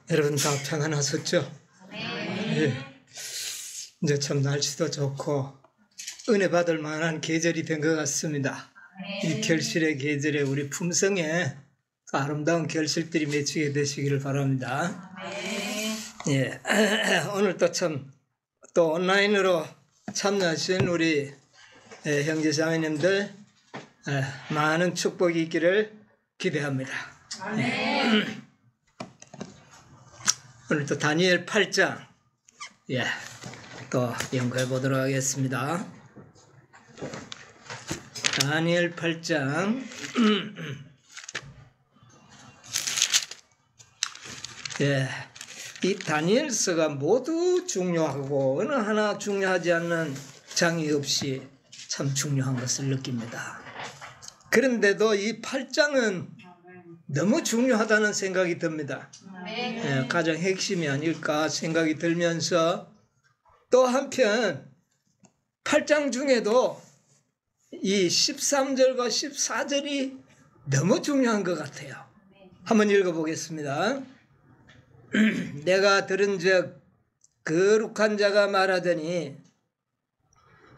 여러분 다 평안하셨죠? 네. 이제 참 날씨도 좋고 은혜 받을 만한 계절이 된 것 같습니다. 이 결실의 계절에 우리 품성에 아름다운 결실들이 맺히게 되시기를 바랍니다. 예. 오늘 또 온라인으로 참여하신 우리 형제 자매님들 많은 축복이 있기를 기대합니다. 오늘 또 다니엘 8장 또 연구해 보도록 하겠습니다. 다니엘 8장 이 다니엘서가 모두 중요하고 어느 하나 중요하지 않는 장이 없이 참 중요한 것을 느낍니다. 그런데도 이 8장은 너무 중요하다는 생각이 듭니다. 가장 핵심이 아닐까 생각이 들면서 또 한편 8장 중에도 이 13절과 14절이 너무 중요한 것 같아요. 한번 읽어보겠습니다. 내가 들은즉 거룩한 자가 말하더니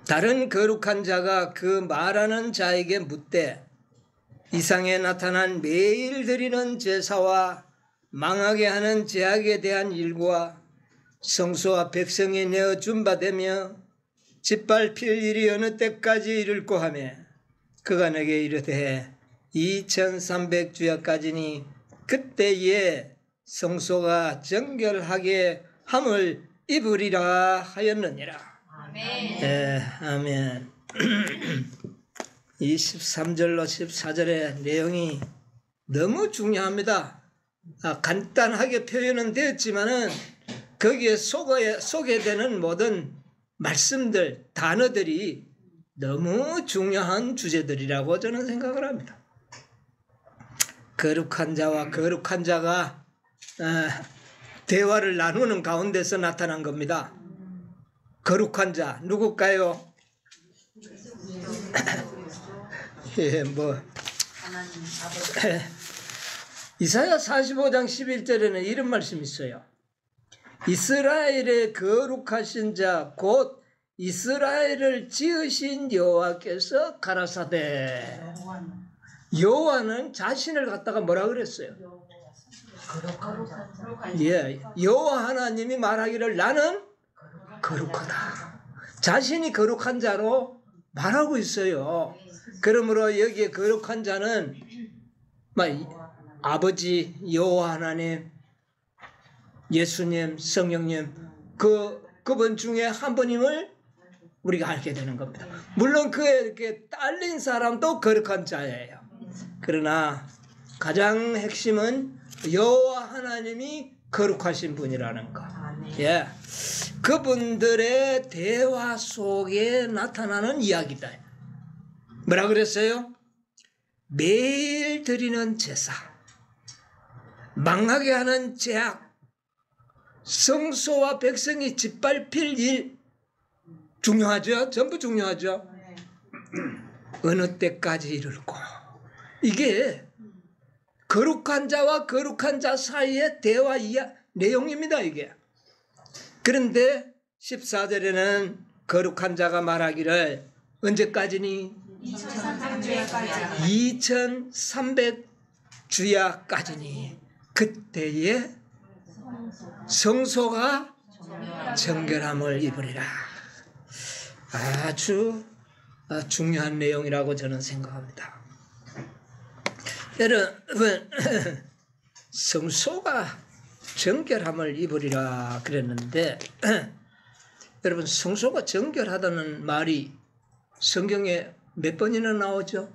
다른 거룩한 자가 그 말하는 자에게 묻되 이상에 나타난 매일 드리는 제사와 망하게 하는 제약에 대한 일과 성소와 백성이 내어 준바되며 짓밟힐 일이 어느 때까지 이를꼬 하며 그가 내게 이르되 2300주야까지니 그때에 성소가 정결하게 함을 입으리라 하였느니라. 아멘. 아멘. 23절로 14절의 내용이 너무 중요합니다. 간단하게 표현은 되었지만은 거기에 소개되는 모든 말씀들, 단어들이 너무 중요한 주제들이라고 저는 생각을 합니다. 거룩한 자와 거룩한 자가 대화를 나누는 가운데서 나타난 겁니다. 거룩한 자 누굴까요? 이사야 45장 11절에는 이런 말씀이 있어요. 이스라엘의 거룩하신 자 곧 이스라엘을 지으신 여호와께서 가라사대. 여호와는 자신을 갖다가 뭐라 그랬어요? 여호와 하나님이 말하기를 나는 거룩하다. 자신이 거룩한 자로 말하고 있어요. 그러므로 여기에 거룩한 자는 아버지 여호와 하나님, 예수님, 성령님 그분 중에 한 분임을 우리가 알게 되는 겁니다. 물론 그에게 딸린 사람도 거룩한 자예요. 그러나 가장 핵심은 여호와 하나님이 거룩하신 분이라는 것. 그분들의 대화 속에 나타나는 이야기다. 뭐라 그랬어요? 매일 드리는 제사, 망하게 하는 제약, 성소와 백성이 짓밟힐 일, 중요하죠? 전부 중요하죠? 어느 때까지 이룰고. 이게 거룩한 자와 거룩한 자 사이의 대화 내용입니다, 이게. 그런데 14절에는 거룩한 자가 말하기를 언제까지니? 2300주야까지니 그때에 성소가 정결함을 입으리라. 아주 중요한 내용이라고 저는 생각합니다. 여러분, 성소가 정결함을 입으리라 그랬는데 여러분, 성소가 정결하다는 말이 성경에 몇 번이나 나오죠?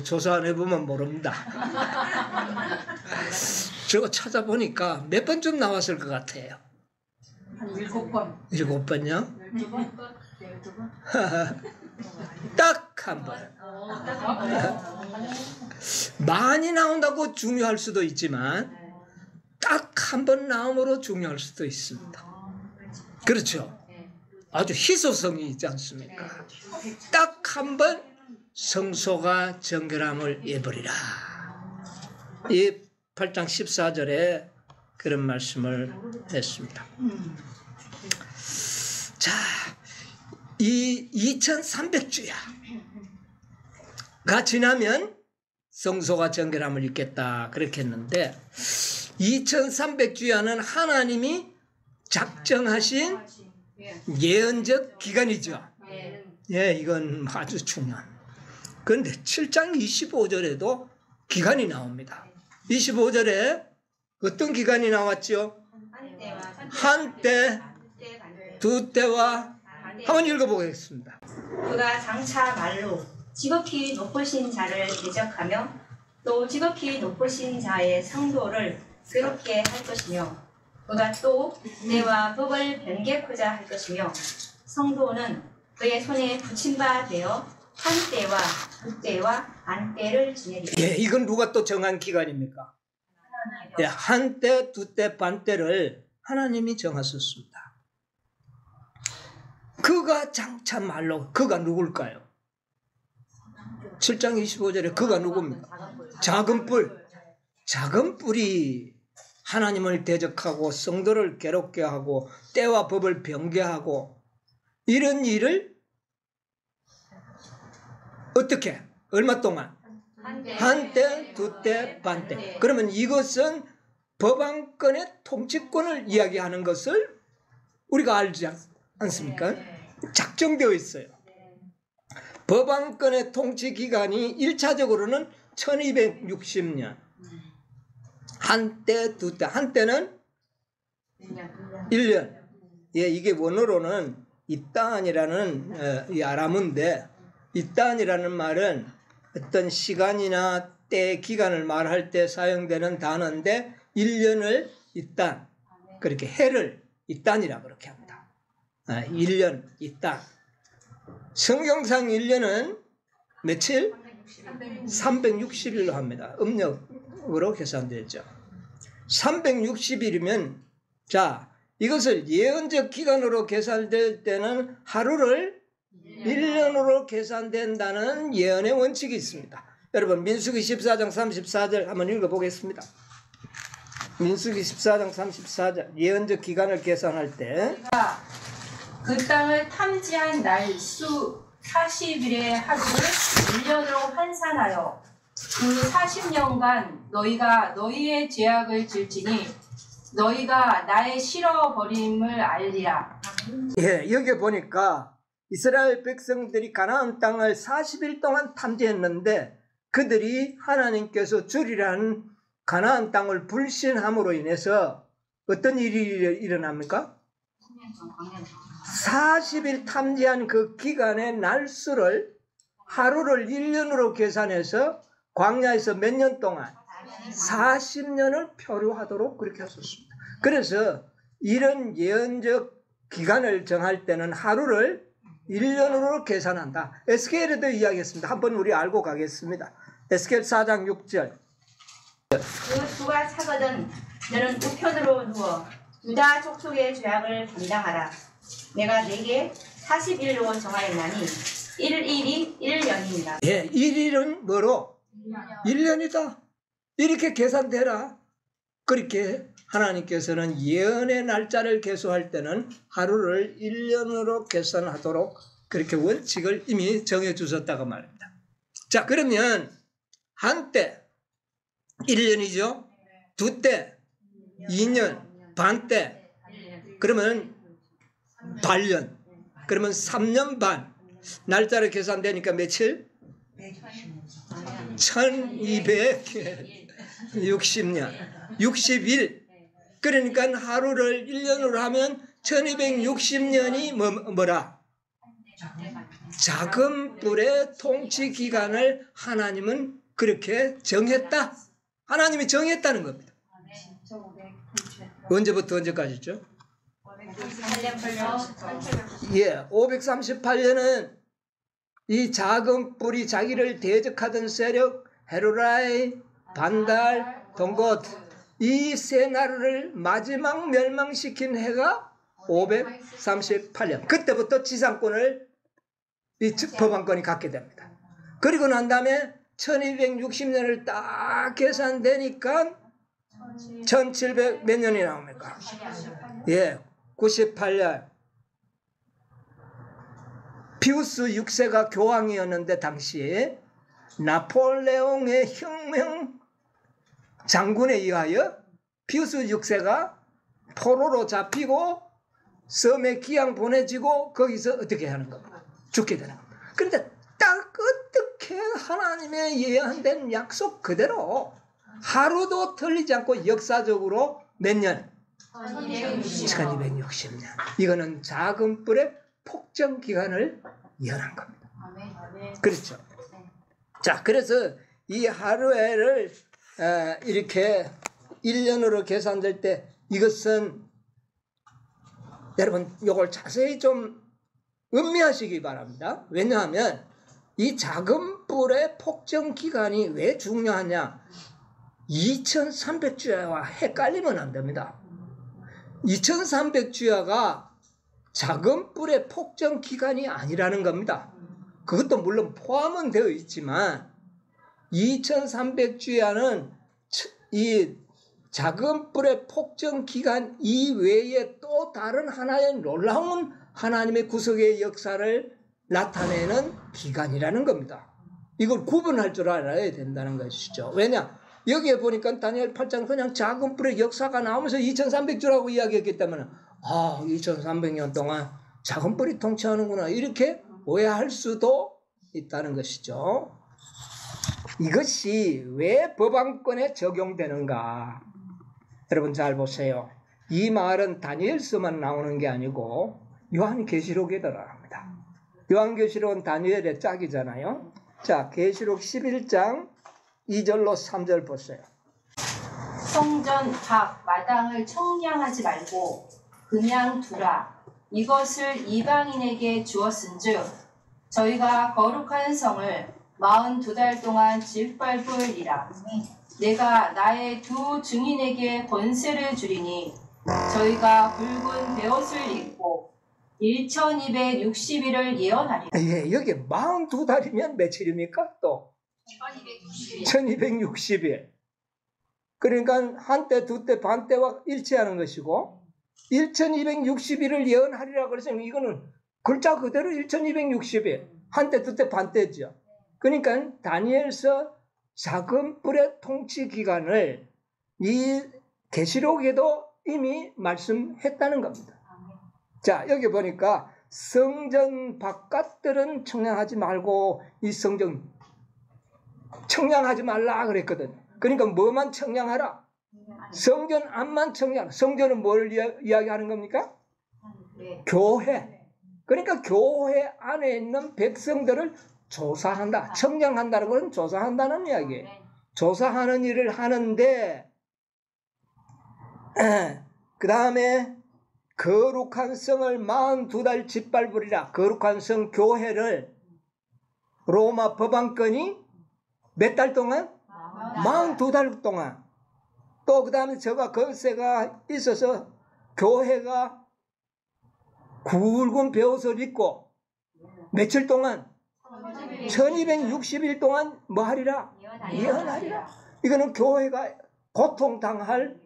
조사 안 해보면 모릅니다. 저거 찾아보니까 몇 번쯤 나왔을 것 같아요? 한 7번. 7번요? 12번? 딱 한 번. 많이 나온다고 중요할 수도 있지만 딱 한 번 나옴으로 중요할 수도 있습니다. 그렇죠? 아주 희소성이 있지 않습니까? 딱 한 번 성소가 정결함을 입으리라. 이 8장 14절에 그런 말씀을 했습니다. 자, 이 2300주야가 지나면 성소가 정결함을 입겠다 그렇게 했는데 2300주야는 하나님이 작정하신 예언적 기간이죠. 예, 이건 아주 중요한. 그런데 7장 25절에도 기간이 나옵니다. 25절에 어떤 기간이 나왔죠? 한때, 두 때와 한번 읽어보겠습니다. 그가 장차 말로 지극히 높으신 자를 대적하며 또 지극히 높으신 자의 상도를 괴롭게 할 것이며 그가 또 때와 법을 변개코자 할 것이며 성도는 그의 손에 붙임 바 되어 한때와 두때와 반때를 지내리라. 예, 이건 누가 또 정한 기간입니까? 예, 한때, 두때, 반때를 하나님이 정하셨습니다. 그가 장차 말로 그가 누굴까요? 7장 25절에 그가 누굽니까? 작은 뿔. 작은 뿔이 하나님을 대적하고 성도를 괴롭게 하고 때와 법을 변개하고 이런 일을 어떻게? 얼마 동안? 한때, 두때, 반때. 그러면 이것은 법안권의 통치권을 이야기하는 것을 우리가 알지 않습니까? 작정되어 있어요. 법안권의 통치 기간이 1차적으로는 1260년. 한때, 두때. 한때는 1년. 예, 이게 원어로는 이따안이라는 이 아람어인데 이따안이라는 말은 어떤 시간이나 때, 기간을 말할 때 사용되는 단어인데 1년을 이딴, 그렇게 해를 이딴이라 그렇게 합니다. 1년 이딴. 성경상 1년은 며칠? 360일로 합니다. 음력으로 계산되죠. 360일이면 자, 이것을 예언적 기간으로 계산될 때는 하루를 1년으로 계산된다는 예언의 원칙이 있습니다. 여러분 민수기 14장 34절 한번 읽어보겠습니다. 민수기 14장 34절 예언적 기간을 계산할 때 그 땅을 탐지한 날 수 40일의 하루를 1년으로 환산하여 그 40년간 너희가 너희의 죄악을 질지니 너희가 나의 싫어버림을 알리라. 예, 여기 보니까 이스라엘 백성들이 가나안 땅을 40일 동안 탐지했는데 그들이 하나님께서 주리라는 가나안 땅을 불신함으로 인해서 어떤 일이 일어납니까? 40일 탐지한 그 기간의 날수를 하루를 1년으로 계산해서 광야에서 몇 년 동안 40년을 표류하도록 그렇게 하셨습니다. 그래서 이런 예언적 기간을 정할 때는 하루를 1년으로 계산한다. 에스겔에도 이야기했습니다. 한번 우리 알고 가겠습니다. 에스겔 4장 6절. 그 수가 차거든 너는 우편으로 누워 유다 족속의 죄악을 감당하라. 내가 네게 40일로 정하였나니 1일이 1년이니라. 예, 1일은 뭐로? 1년이다. 이렇게 계산되라. 그렇게 하나님께서는 예언의 날짜를 계수할 때는 하루를 1년으로 계산하도록 그렇게 원칙을 이미 정해 주셨다고 말입니다. 자, 그러면 한때 1년이죠. 두때 2년, 반때 그러면 반년, 그러면 3년 반. 날짜를 계산되니까 며칠? 1260년 60일. 그러니까 하루를 1년으로 하면 1260년이 뭐라? 작은 뿔의 통치 기간을 하나님은 그렇게 정했다. 하나님이 정했다는 겁니다. 언제부터 언제까지죠? 예, 538년은 이 작은 뿔이 자기를 대적하던 세력 헤로라이, 반달, 동곳 이 세 나라를 마지막 멸망시킨 해가 538년. 그때부터 지상권을 이 법왕권이 갖게 됩니다. 그리고 난 다음에 1260년을 딱 계산되니까 1700 몇 년이 나옵니까? 예, 98년. 피우스 6세가 교황이었는데 당시 나폴레옹의 혁명 장군에 의하여 피우스 6세가 포로로 잡히고 섬에 귀양 보내지고 거기서 어떻게 하는 겁니까? 죽게 되는 겁니다. 그런데 딱 어떻게 하나님의 예언된 약속 그대로 하루도 틀리지 않고 역사적으로 몇 년? 1260년. 이거는 작은 뿔의 폭정 기간을 예언한 겁니다. 그렇죠. 자, 그래서 이 하루에를 이렇게 1년으로 계산될 때 이것은 여러분 이걸 자세히 좀 음미하시기 바랍니다. 왜냐하면 이 작은 뿔의 폭정 기간이 왜 중요하냐? 2300주야와 헷갈리면 안 됩니다. 2300주야가 작은 뿔의 폭정 기간이 아니라는 겁니다. 그것도 물론 포함은 되어 있지만 2300주야는 이 작은 뿔의 폭정 기간 이외에 또 다른 하나의 놀라운 하나님의 구속의 역사를 나타내는 기간이라는 겁니다. 이걸 구분할 줄 알아야 된다는 것이죠. 왜냐? 여기에 보니까 다니엘 8장 그냥 작은 뿔의 역사가 나오면서 2300주라고 이야기했기 때문에 2300년 동안 작은 뿔이 통치하는구나 이렇게 오해할 수도 있다는 것이죠. 이것이 왜 법왕권에 적용되는가? 여러분 잘 보세요. 이 말은 다니엘서만 나오는 게 아니고 요한계시록에 들어갑니다. 요한계시록은 다니엘의 짝이잖아요. 자, 계시록 11장 2절로 3절 보세요. 성전 밖 마당을 청량하지 말고 그냥 두라. 이것을 이방인에게 주었은즉 저희가 거룩한 성을 42달 동안 짓밟으리라. 내가 나의 두 증인에게 권세를 주리니 저희가 붉은 베옷을 입고 1260일을 예언하리라. 예, 여기 42달이면 며칠입니까? 또 1260일. 그러니까 한때, 두때, 반때와 일치하는 것이고 1260일을 예언하리라 그랬으면 이거는 글자 그대로 1260일. 한때, 두때, 반때죠. 그러니까 다니엘서 작은 뿔의 통치 기간을 이 계시록에도 이미 말씀했다는 겁니다. 자, 여기 보니까 성전 바깥들은 청량하지 말고 이 성전 청량하지 말라 그랬거든. 그러니까 뭐만 청량하라? 성전 안만 청량. 성전은 뭘 이야기하는 겁니까? 교회. 그러니까 교회 안에 있는 백성들을 조사한다. 청량한다는 것은 조사한다는 이야기예요. 조사하는 일을 하는데 그 다음에 거룩한 성을 42달 짓밟으리라. 거룩한 성 교회를 로마 법왕권이 몇 달 동안? 42달 동안. 또 그 다음에 저가 권세가 있어서 교회가 굵은 베옷을 입고 며칠 동안? 1260일 동안 뭐 하리라? 예언하리라. 이거는 교회가 고통당할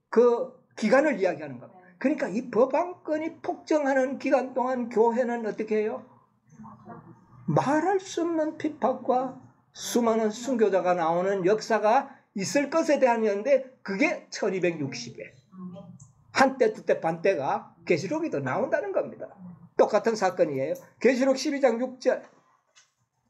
그 기간을 이야기하는 겁니다. 그러니까 이 법왕권이 폭정하는 기간 동안 교회는 어떻게 해요? 말할 수 없는 핍박과 수많은 순교자가 나오는 역사가 있을 것에 대한 예언인데 그게 1260일. 한때, 두때, 반때가 계시록에도 나온다는 겁니다. 똑같은 사건이에요. 계시록 12장 6절.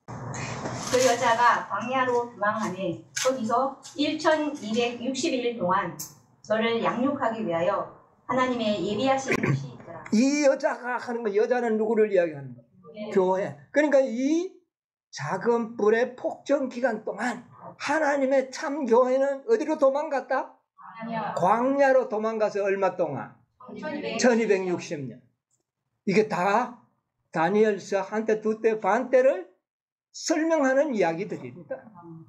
그 여자가 광야로 도망하니 거기서 1260일 동안 저를 양육하기 위하여 하나님의 예비하신 곳이 있더라. 이 여자가 하는 거, 여자는 누구를 이야기하는 거예요? 네. 교회. 그러니까 이 작은 뿔의 폭정 기간 동안 하나님의 참 교회는 어디로 도망갔다? 광야로 도망가서 얼마 동안? 1260년. 이게 다 다니엘서 한때, 두때, 반때를 설명하는 이야기들입니다.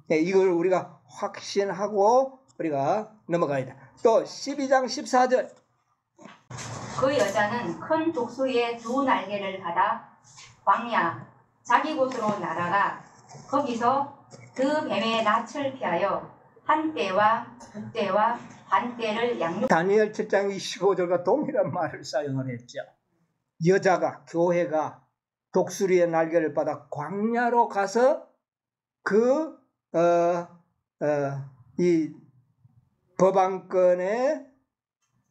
네, 이걸 우리가 확신하고 우리가 넘어가야 돼. 또 12장 14절. 그 여자는 큰 독수리의 2 날개를 받아 광야 자기 곳으로 날아가 거기서 그 뱀의 낯을 피하여 한 때와 2때와 반 때를 양육. 다니엘 7장 25절과 동일한 말을 사용을 했죠. 여자가, 교회가 독수리의 날개를 받아 광야로 가서 이 법안권의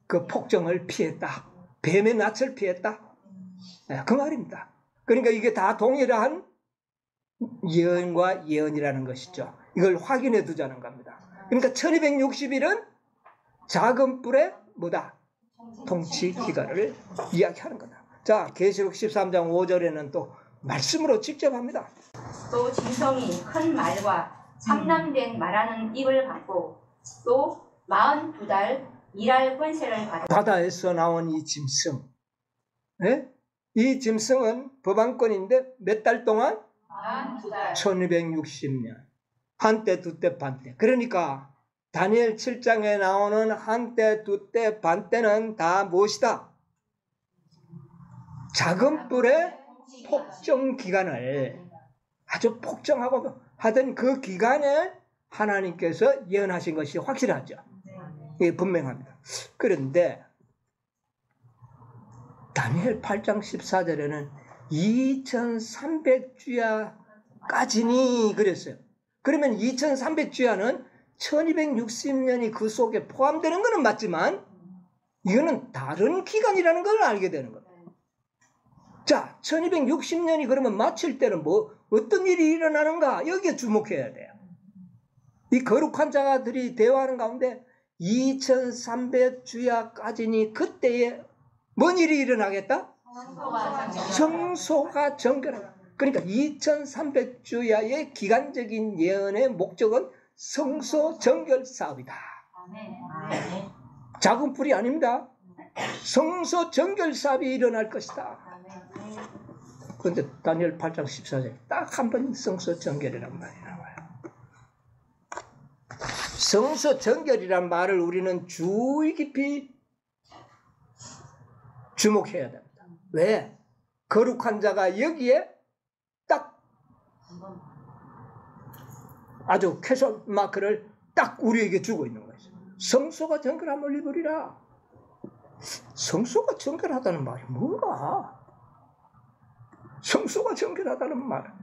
그 폭정을 피했다. 뱀의 낯을 피했다. 그 말입니다. 그러니까 이게 다 동일한 예언과 예언이라는 것이죠. 이걸 확인해 두자는 겁니다. 그러니까 1260일은 작은 뿔의 뭐다? 통치 기간을 이야기하는 거다. 자, 계시록 13장 5절에는 또 말씀으로 직접 합니다. 또 짐승이 큰 말과 참남된 말하는 입을 갖고 또 42달 일할 권세를 받아. 바다에서 나온 이 짐승, 네? 이 짐승은 법안권인데 몇 달 동안? 42달. 1260년. 한때, 두때, 반때. 그러니까 다니엘 7장에 나오는 한때, 두때, 반때는 다 무엇이다? 작은 뿔의 폭정 기간을 아주 폭정하고 하던 그 기간에 하나님께서 예언하신 것이 확실하죠. 예, 분명합니다. 그런데 다니엘 8장 14절에는 2300주야까지니 그랬어요. 그러면 2300주야는 1260년이 그 속에 포함되는 것은 맞지만 이거는 다른 기간이라는 걸 알게 되는 겁니다. 자, 1260년이 그러면 마칠 때는 뭐 어떤 일이 일어나는가 여기에 주목해야 돼요. 이 거룩한 자들이 대화하는 가운데 2300주야까지니 그때에 뭔 일이 일어나겠다? 성소가 정결하다. 그러니까 2300주야의 기간적인 예언의 목적은 성소 정결 사업이다. 작은 뿔이 아닙니다. 성소 정결 사업이 일어날 것이다. 그런데 다니엘 8장 14절 딱 한 번 성소 정결이란 말이 나와요. 성소 정결이란 말을 우리는 주의 깊이 주목해야 됩니다. 왜? 거룩한 자가 여기에 딱 아주 캐션 마크를 딱 우리에게 주고 있는 거죠. 성소가 정결함을 입으리라. 성소가 정결하다는 말이 뭔가? 성소가 정결하다는 말.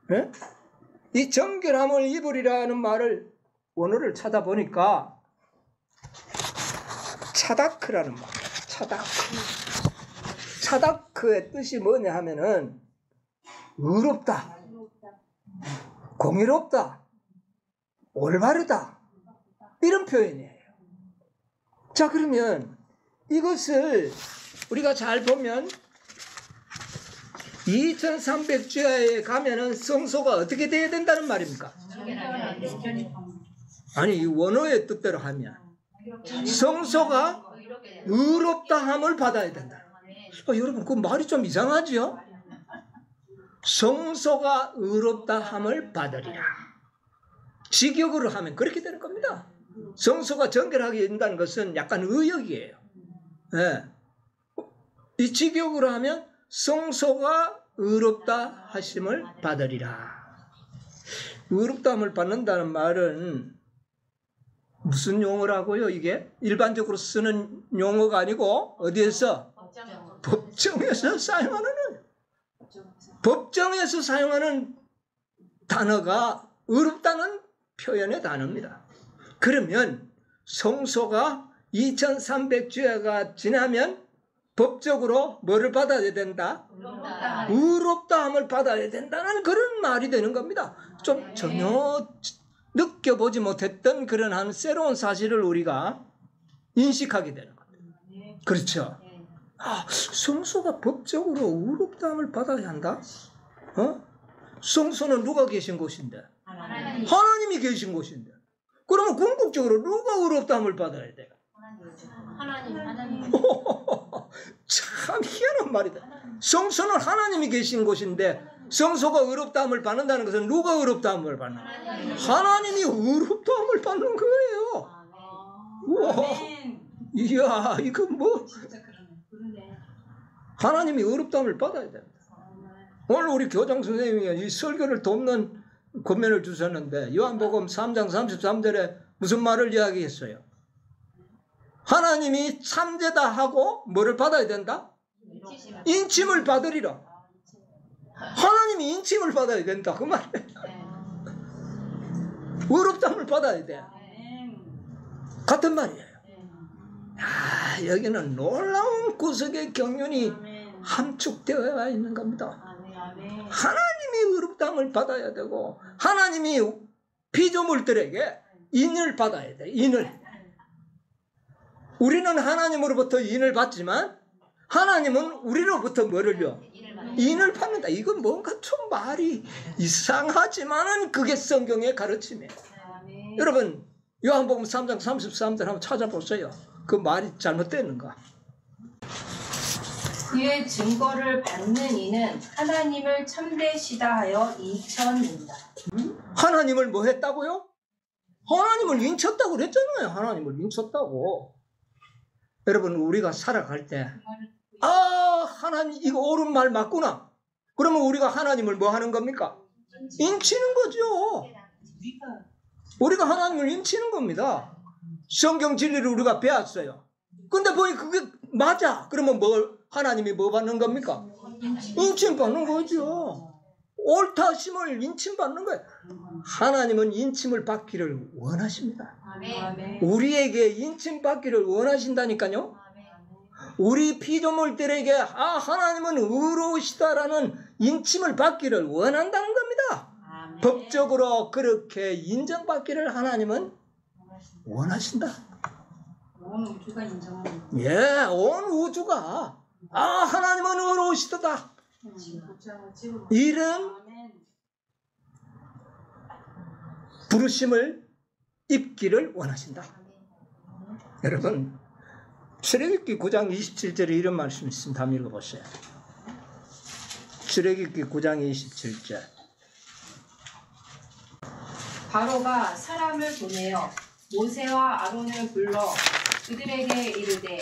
네? 이 정결함을 입으리라는 말을 원어를 찾아보니까 차다크라는 말. 차다크. 차다크의 뜻이 뭐냐 하면은 의롭다, 공의롭다, 올바르다 이런 표현이에요. 자, 그러면 이것을 우리가 잘 보면 2300주야에 가면은 성소가 어떻게 돼야 된다는 말입니까? 아니, 이 원어의 뜻대로 하면 성소가 의롭다함을 받아야 된다. 여러분, 그 말이 좀 이상하죠? 성소가 의롭다함을 받으리라. 직역으로 하면 그렇게 되는 겁니다. 성소가 정결하게 된다는 것은 약간 의역이에요. 네. 이 직역으로 하면 성소가 의롭다 하심을 받으리라. 의롭다함을 받는다는 말은 무슨 용어라고요? 이게 일반적으로 쓰는 용어가 아니고 어디에서? 법정에서 사용하는 단어가 의롭다는 표현의 단어입니다. 그러면 성소가 2300주야가 지나면 법적으로 뭐를 받아야 된다? 의롭다함을 받아야 된다는 그런 말이 되는 겁니다. 좀 전혀 느껴보지 못했던 그런 한 새로운 사실을 우리가 인식하게 되는 겁니다. 그렇죠? 아, 성소가 법적으로 의롭다함을 받아야 한다? 성소는 누가 계신 곳인데? 하나님이 계신 곳인데. 그러면 궁극적으로 누가 의롭다함을 받아야 돼요? 하나님. 참 희한한 말이다. 성소는 하나님이 계신 곳인데 성소가 의롭다함을 받는다는 것은 누가 의롭다함을 받는 거예요? 하나님이 의롭다함을 받는 거예요. 우와. 이야, 이거 뭐 하나님이 의롭다함을 받아야 됩니다. 오늘 우리 교장 선생님이 이 설교를 돕는 권면을 주셨는데 요한복음 3장 33절에 무슨 말을 이야기했어요? 하나님이 참되다 하고 뭐를 받아야 된다? 인침을 받으리라. 하나님이 인침을 받아야 된다 그 말이에요. 의롭다함을 받아야 돼. 같은 말이에요. 여기는 놀라운 구속의 경륜이 함축되어 있는 겁니다. 하나님이 의롭다함을 받아야 되고 하나님이 피조물들에게 인을 받아야 돼. 인을. 우리는 하나님으로부터 인을 받지만 하나님은 우리로부터 뭐를요? 인을 받는다. 이건 뭔가 좀 말이 이상하지만은 그게 성경의 가르침이에요. 여러분 요한복음 3장 33절 한번 찾아보세요. 그 말이 잘못됐는가? 그의 증거를 받는 이는 하나님을 참되시다 하여 인쳤느니라. 하나님을 뭐 했다고요? 하나님을 인쳤다고 그랬잖아요. 하나님을 인쳤다고. 여러분 우리가 살아갈 때 하나님 이거 옳은 말 맞구나. 그러면 우리가 하나님을 뭐 하는 겁니까? 인치는 거죠. 우리가 하나님을 인치는 겁니다. 성경 진리를 우리가 배웠어요. 근데 보니 그게 맞아. 그러면 하나님이 뭐 받는 겁니까? 인침 받는 거죠. 옳다심을 인침 받는 거예요. 하나님은 인침을 받기를 원하십니다. 우리에게 인침 받기를 원하신다니까요. 우리 피조물들에게 하나님은 의로우시다라는 인침을 받기를 원한다는 겁니다. 법적으로 그렇게 인정받기를 하나님은 원하신다. 온 우주가 인정하는. 예, 온 우주가 하나님은 의로우시다. 이런 부르심을 입기를 원하신다. 여러분 출애굽기 9장 27절에 이런 말씀이 있습니다. 한번 읽어보세요. 출애굽기 9장 27절. 바로가 사람을 보내어 모세와 아론을 불러 그들에게 이르되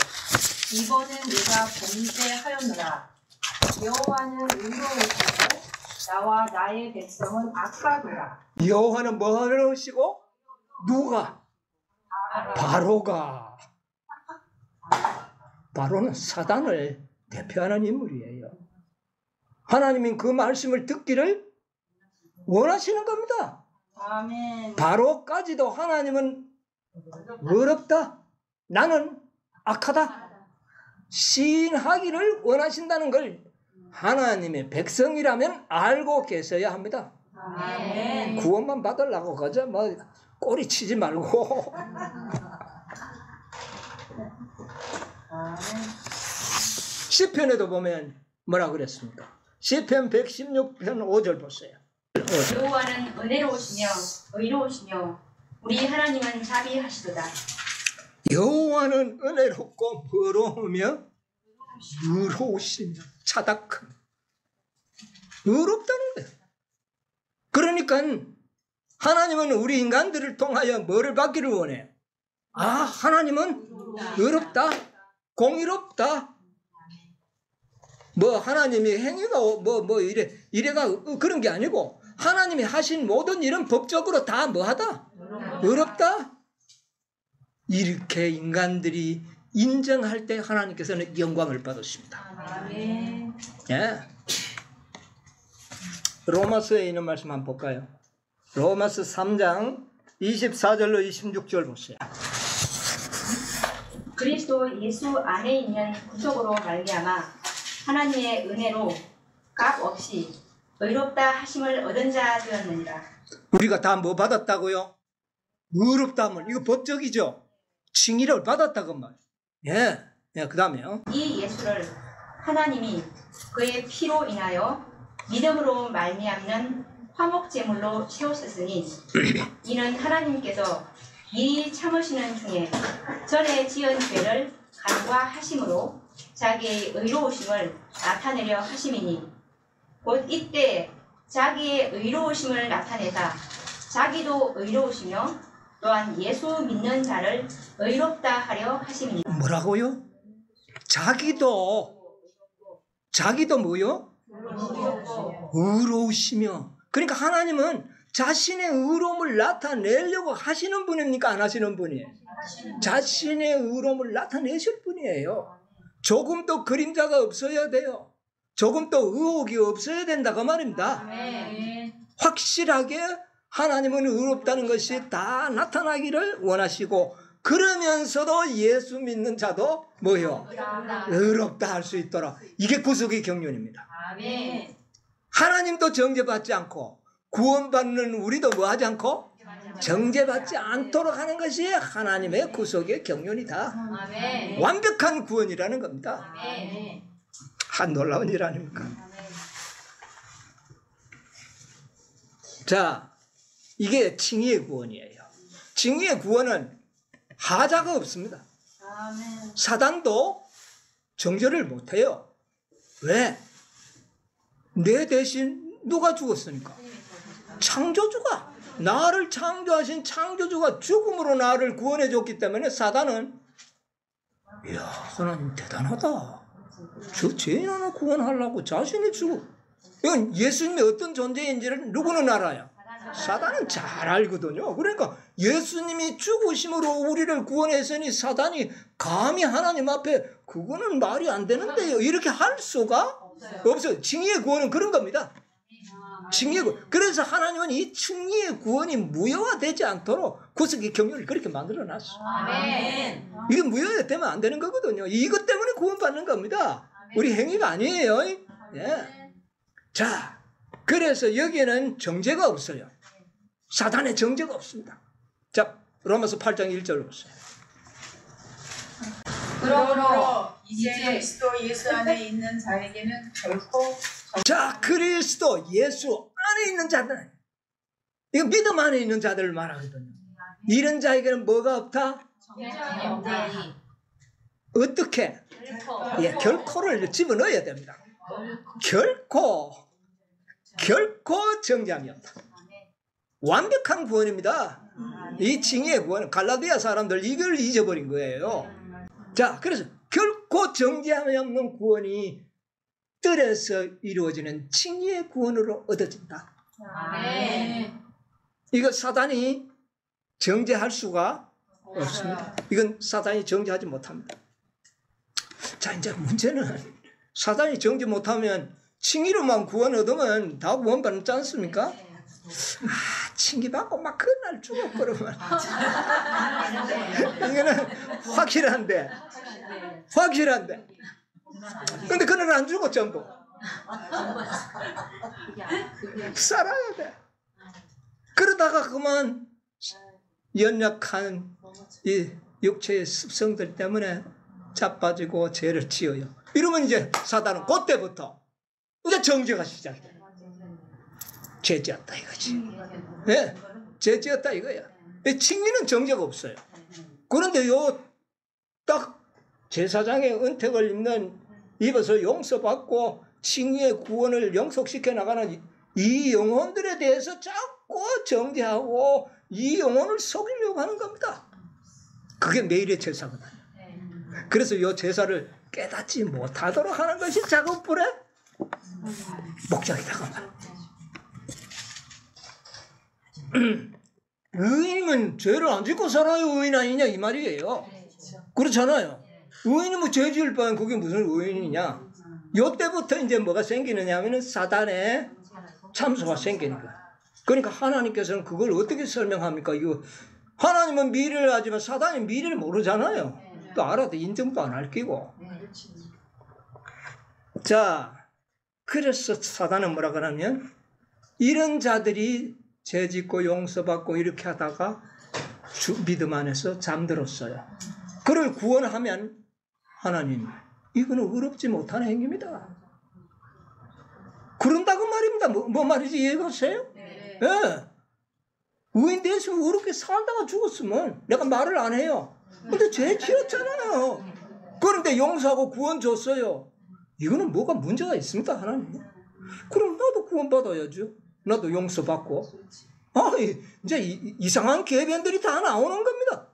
이번은 네가 범죄하였노라. 여호와는 의로우시고 나와 나의 백성은 악하도다. 여호와는 뭐 의로우시고 누가? 바로가. 바로는 사단을 대표하는 인물이에요. 하나님이 그 말씀을 듣기를 원하시는 겁니다. 아멘. 바로까지도 하나님은 어렵다. 나는 악하다. 시인하기를 원하신다는 걸 하나님의 백성이라면 알고 계셔야 합니다. 아멘. 구원만 받으려고 그저 꼬리 치지 말고. 시편에도 보면 뭐라 그랬습니까? 시편 116편 5절 보세요. 여호와는 은혜로우시며 의로우시며 우리 하나님은 자비하시도다. 여호와는 은혜롭고 의로우며 의로우시며 차닥한 의롭다는 거예요. 그러니까 하나님은 우리 인간들을 통하여 뭐를 받기를 원해요? 하나님은 의롭다, 공의롭다. 하나님이 행위가 이래가 그런 게 아니고 하나님이 하신 모든 일은 법적으로 다 뭐하다? 의롭다. 이렇게 인간들이 인정할 때 하나님께서는 영광을 받으십니다. 아멘. 예. 로마서에 있는 말씀 한번 볼까요? 로마서 3장 24절로 26절 보세요. 그리스도 예수 안에 있는 구속으로 말미암아 하나님의 은혜로 값 없이 의롭다 하심을 얻은 자 되었느니라. 우리가 다 뭐 받았다고요? 의롭다함을. 이거 법적이죠? 칭의를 받았다 그 말. 예. 그 다음에요. 이 예수를 하나님이 그의 피로 인하여 믿음으로 말미암는 화목제물로 세우셨으니 이는 하나님께서 미리 참으시는 중에 전에 지은 죄를 간과하심으로 자기의 의로우심을 나타내려 하심이니 곧 이때 자기의 의로우심을 나타내사 자기도 의로우시며 또한 예수 믿는 자를 의롭다 하려 하심이니. 뭐라고요? 자기도 뭐요? 의로우시며. 그러니까 하나님은 자신의 의로움을 나타내려고 하시는 분입니까? 안 하시는 분이에요? 자신의 의로움을 나타내실 분이에요. 조금 더 그림자가 없어야 돼요. 조금 더 의혹이 없어야 된다고 말입니다. 확실하게 하나님은 의롭다는 것이 다 나타나기를 원하시고, 그러면서도 예수 믿는 자도 뭐요? 의롭다 할 수 있도록. 이게 구속의 경륜입니다. 하나님도 정죄받지 않고 구원받는 우리도 뭐 하지 않고 정죄받지 않도록 하는 것이 하나님의 구속의 경륜이다. 완벽한 구원이라는 겁니다. 한 놀라운 일 아닙니까? 자, 이게 칭의의 구원이에요. 칭의의 구원은 하자가 없습니다. 사단도 정죄를 못해요. 왜? 내 대신 누가 죽었습니까? 창조주가, 나를 창조하신 창조주가 죽음으로 나를 구원해 줬기 때문에 사단은, 이야, 하나님 대단하다. 저 죄인 하나 구원하려고 자신이 죽어. 이건 예수님이 어떤 존재인지를 누구는 알아요? 사단은 잘 알거든요. 그러니까 예수님이 죽으심으로 우리를 구원했으니 사단이 감히 하나님 앞에 그거는 말이 안 되는데요, 이렇게 할 수가 없어요. 칭의의 구원은 그런 겁니다. 칭의의 구원. 그래서 하나님은 이 칭의의 구원이 무효화되지 않도록 구속의 경륜을 그렇게 만들어놨어요. 이게 무효화되면 안 되는 거거든요. 이것 때문에 구원받는 겁니다. 우리 행위가 아니에요. 예. 자, 그래서 여기에는 정죄가 없어요. 사단의 정죄가 없습니다. 자, 로마서 8장 1절 보세요. 그러므로 이제 그리스도 예수 안에 있는 자에게는 결코 자, 그리스도 예수 안에 있는 자들, 이거 믿음 안에 있는 자들을 말하거든요. 이런 자에게는 뭐가 없다? 어떻게? 예, 결코를 집어넣어야 됩니다. 결코 정죄함이 없다. 완벽한 구원입니다. 이 칭의의 구원은 갈라디아 사람들 이걸 잊어버린 거예요. 자, 그래서 결코 정죄함이 없는 구원이 뜰에서 이루어지는 칭의의 구원으로 얻어진다. 이거 사단이 정죄할 수가 없습니다. 이건 사단이 정죄하지 못합니다. 자, 이제 문제는 사단이 정죄 못하면 칭의로만 구원 얻으면 다 구원받지 않습니까? 칭의받고 막 그날 죽어버리면 이거는 확실한데 근데 그날 안 죽어. 전부 살아야 돼. 그러다가 그만 연약한 이 육체의 습성들 때문에 자빠지고 죄를 지어요. 이러면 이제 사단은 그때부터 이제 정죄가 시작돼요. 죄 지었다 이거지. 네, 죄 지었다 이거야. 칭의는 정죄가 없어요. 그런데 딱 제사장의 은택을 입어서 용서받고 칭의의 구원을 영속시켜 나가는 이 영혼들에 대해서 자꾸 정죄하고 이 영혼을 속이려고 하는 겁니다. 그게 매일의 제사거든요. 그래서 이 제사를 깨닫지 못하도록 하는 것이 작업불의 목적이다. 의인은 죄를 안 짓고 살아요. 의인 아니냐 이 말이에요. 그렇잖아요. 의인이 뭐 죄 지을 바엔 그게 무슨 의인이냐. 이때부터 이제 뭐가 생기느냐 하면은 사단의 참소가 생기는 거야. 그러니까 하나님께서는 그걸 어떻게 설명합니까? 이거 하나님은 미래를 하지만 사단이 미래를 모르잖아요. 또 알아도 인정도 안 할 끼고. 자, 그래서 사단은 뭐라 그러냐면 이런 자들이 죄 짓고 용서받고 이렇게 하다가 믿음 안에서 잠들었어요. 그를 구원하면 하나님, 이거는 의롭지 못한 행위입니다. 그런다고 말입니다. 뭐 말이지 이해가세요? 네. 네. 의인 대신 의롭게 살다가 죽었으면 내가 말을 안 해요. 근데 죄 지었잖아요. 그런데 용서하고 구원 줬어요. 이거는 뭐가 문제가 있습니까, 하나님? 그럼 나도 구원 받아야죠. 나도 용서받고. 이제 이상한 계변들이 다 나오는 겁니다.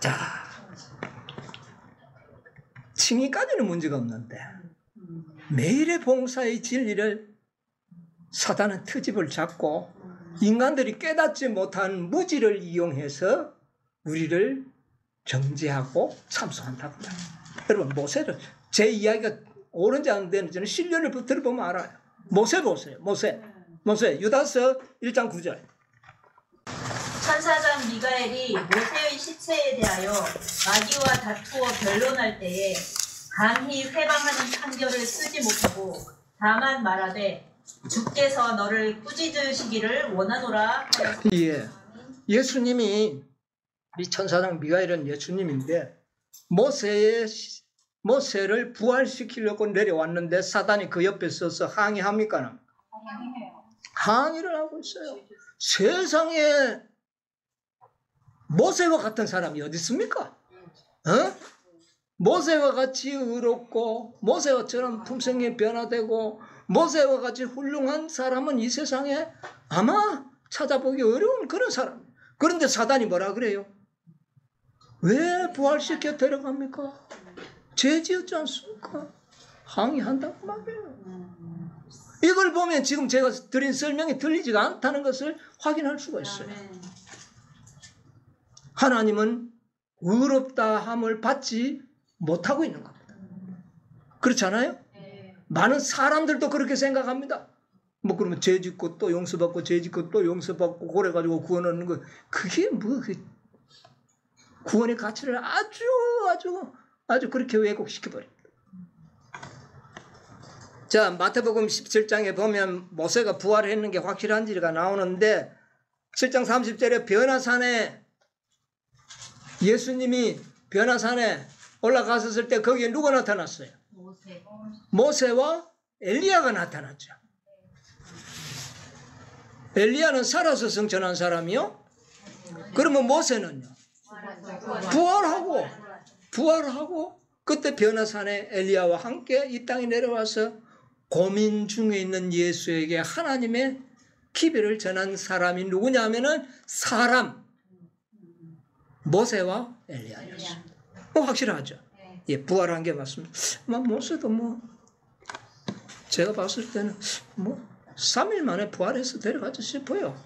자, 칭의까지는 문제가 없는데 매일의 봉사의 진리를 사단은 트집을 잡고 인간들이 깨닫지 못한 무지를 이용해서 우리를 정죄하고 참소한다고 합니다. 여러분 모세를 제 이야기가 옳은지 안 되는지는 신료를 들어보면 알아요. 모세 보세요. 모세 유다서 1장 9절. 천사장 미가엘이 모세의 시체에 대하여 마귀와 다투어 변론할 때에 감히 회방하는 판결을 쓰지 못하고 다만 말하되 주께서 너를 꾸짖으시기를 원하노라 하였습니다. 예. 예수님이 이 천사장 미가엘은 예수님인데 모세를 부활시키려고 내려왔는데 사단이 그 옆에 서서 항의합니까? 항의를 하고 있어요. 세상에 모세와 같은 사람이 어디 있습니까? 모세와 같이 의롭고 모세와처럼 품성이 변화되고 모세와 같이 훌륭한 사람은 이 세상에 아마 찾아보기 어려운 그런 사람. 그런데 사단이 뭐라 그래요? 왜 부활시켜 데려갑니까? 죄 지었지 않습니까? 항의한다고 말이에요. 이걸 보면 지금 제가 드린 설명이 들리지가 않다는 것을 확인할 수가 있어요. 하나님은 의롭다 함을 받지 못하고 있는 겁니다. 그렇지 않아요? 많은 사람들도 그렇게 생각합니다. 뭐 그러면 죄 짓고 또 용서받고 죄 짓고 또 용서받고 그래가지고 구원하는 거 그게 뭐 구원의 가치를 아주 그렇게 왜곡시켜버립니다. 자, 마태복음 17장에 보면 모세가 부활했는 게 확실한지가 나오는데 7장 30절에 변화산에 예수님이 변화산에 올라갔었을 때 거기에 누가 나타났어요? 모세와 엘리야가 나타났죠. 엘리야는 살아서 성천한 사람이요. 그러면 모세는요? 부활하고 그때 변화산에 엘리야와 함께 이 땅에 내려와서 고민 중에 있는 예수에게 하나님의 기별을 전한 사람이 누구냐 하면은 모세와 엘리야였어요. 확실하죠? 예, 부활한 게 맞습니다. 모세도 제가 봤을 때는 3일 만에 부활해서 데려가지 싶어요.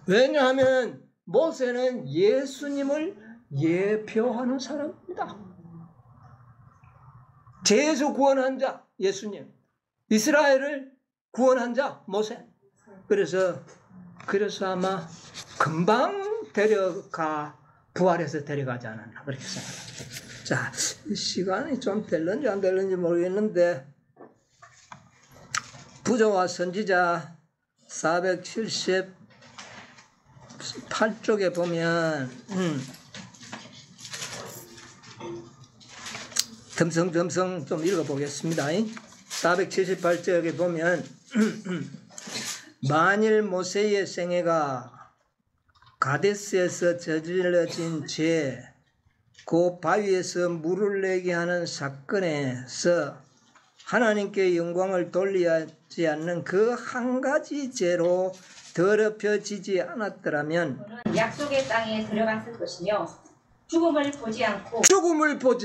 왜냐하면 모세는 예수님을 예표하는 사람입니다. 죄에서 구원한 자 예수님, 이스라엘을 구원한 자 모세. 그래서 아마 금방 부활해서 데려가지 않았나 그렇게 생각합니다. 자, 시간이 좀 될는지 안 될는지 모르겠는데 부조와 선지자 478쪽에 보면 듬성듬성 좀 읽어보겠습니다. 478쪽에 보면 만일 모세의 생애가 가데스에서 저질러진 죄, 그 바위에서 물을 내게 하는 사건에서 하나님께 영광을 돌리지 않는 그 한 가지 죄로 더럽혀지지 않았더라면 약속의 땅에 들어갔을 것이며 죽음을 보지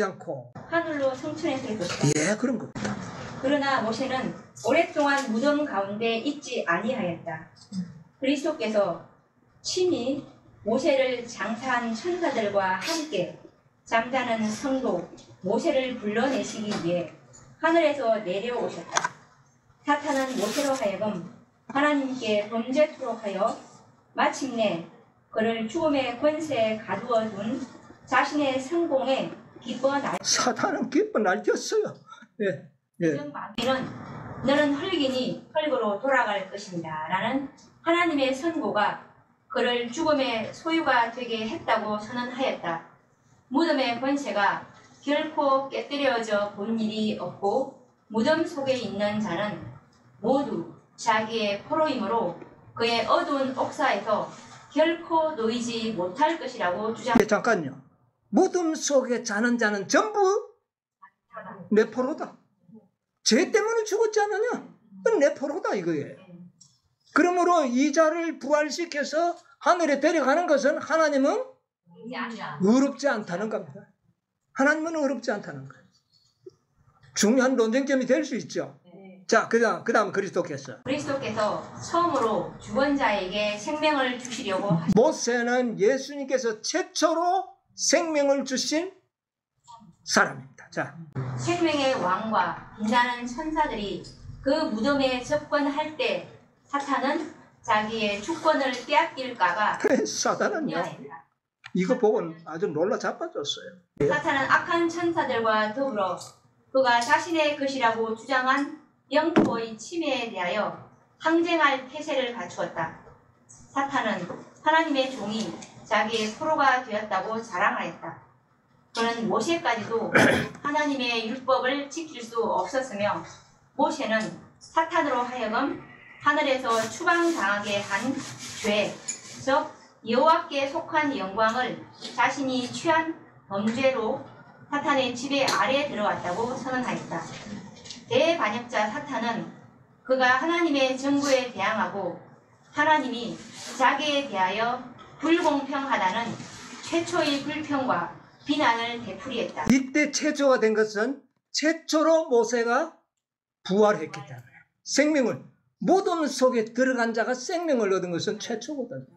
않고 하늘로 성천했을 것이다. 예, 그런 겁니다. 그러나 모세는 오랫동안 무덤 가운데 있지 아니하였다. 그리스도께서 친히 모세를 장사한 천사들과 함께 잠자는 성도 모세를 불러내시기 위해 하늘에서 내려오셨다. 사탄은 모세로 하여금 하나님께 범죄토록 하여 마침내 그를 죽음의 권세에 가두어 둔 자신의 성공에 기뻐 사탄은 기뻐 날뛰었어요. 예. 너는 흙이니 흙으로 돌아갈 것입니다. 라는 하나님의 선고가 그를 죽음의 소유가 되게 했다고 선언하였다. 무덤의 권세가 결코 깨뜨려져 본 일이 없고 무덤 속에 있는 자는 모두 자기의 포로이므로 그의 어두운 옥사에서 결코 놓이지 못할 것이라고 주장합니다. 잠깐요. 무덤 속에 자는 자는 전부 내 포로다. 죄 때문에 죽었지 않느냐? 그건 내 포로다 이거예요. 그러므로 이 자를 부활시켜서 하늘에 데려가는 것은 하나님은 의롭지 않다는 겁니다. 하나님은 의롭지 않다는 거예요. 중요한 논쟁점이 될 수 있죠. 자, 그다음 그리스도께서. 그리스도께서 처음으로 죽은 자에게 생명을 주시려고 모세는 예수님께서 최초로 생명을 주신 사람입니다. 자, 생명의 왕과 빛나는 천사들이 그 무덤에 접근할 때 사탄은 자기의 주권을 빼앗길까봐 사단은요, 염려했다. 이거 보고 아주 놀라 자빠졌어요. 사탄은 악한 천사들과 더불어 그가 자신의 것이라고 주장한 영토의 침해에 대하여 항쟁할 태세를 갖추었다. 사탄은 하나님의 종이 자기의 포로가 되었다고 자랑하였다. 그는 모세까지도 하나님의 율법을 지킬 수 없었으며 모세는 사탄으로 하여금 하늘에서 추방당하게 한 죄, 즉 여호와께 속한 영광을 자신이 취한 범죄로 사탄의 지배 아래에 들어왔다고 선언하였다. 대반역자 사탄은 그가 하나님의 정부에 대항하고 하나님이 자기에 대하여 불공평하다는 최초의 불평과 비난을 되풀이했다. 이때 최초가 된 것은 최초로 모세가 부활했기 때문에 생명을 무덤 속에 들어간 자가 생명을 얻은 것은 최초거든요.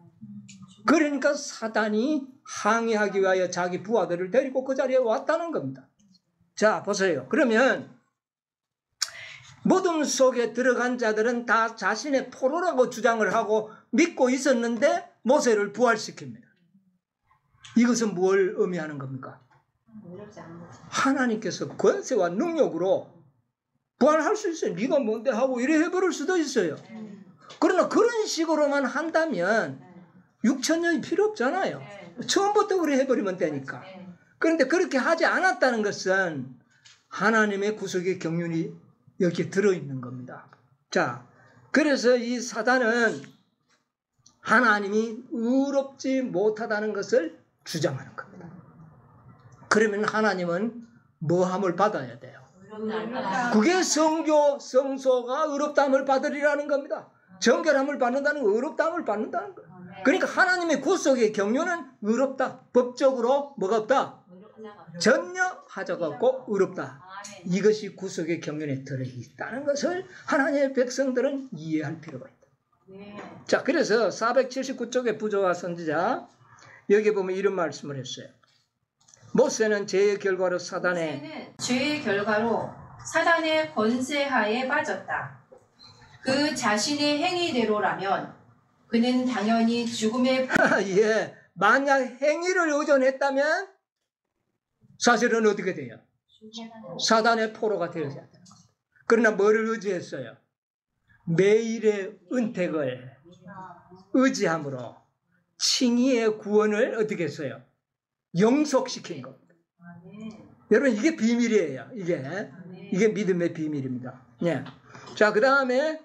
그러니까 사단이 항의하기 위하여 자기 부하들을 데리고 그 자리에 왔다는 겁니다. 자, 보세요. 그러면 무덤 속에 들어간 자들은 다 자신의 포로라고 주장을 하고 믿고 있었는데 모세를 부활시킵니다. 이것은 뭘 의미하는 겁니까? 하나님께서 권세와 능력으로 부활할 수 있어요. 네가 뭔데 하고 이래 해버릴 수도 있어요. 그러나 그런 식으로만 한다면 6,000년이 필요 없잖아요. 처음부터 그래 해버리면 되니까. 그런데 그렇게 하지 않았다는 것은 하나님의 구속의 경륜이 여기에 들어있는 겁니다. 자, 그래서 이 사단은 하나님이 의롭지 못하다는 것을 주장하는 겁니다. 그러면 하나님은 뭐함을 받아야 돼요? 그게 성소가 의롭다함을 받으리라는 겁니다. 정결함을 받는다는 건 의롭다함을 받는다는 거예요. 그러니까 하나님의 구속의 경륜은 의롭다. 법적으로 뭐가 없다? 전혀 하자가 없고 의롭다. 이것이 구속의 경륜에 들어있다는 것을 하나님의 백성들은 이해할 필요가 있다. 자, 그래서 479쪽의 부조와 선지자 여기 보면 이런 말씀을 했어요. 모세는 죄의 결과로 사단의 권세하에 빠졌다. 그 자신의 행위대로라면 그는 당연히 죽음의 예, 만약 행위를 의존했다면 사실은 어떻게 돼요? 사단의 포로가 되어야 된다. 그러나 뭐를 의지했어요? 매일의 은택을 의지함으로 칭의의 구원을 어떻게 했어요? 영속시킨 겁니다. 여러분 이게 비밀이에요. 이게 믿음의 비밀입니다. 예. 자, 그 다음에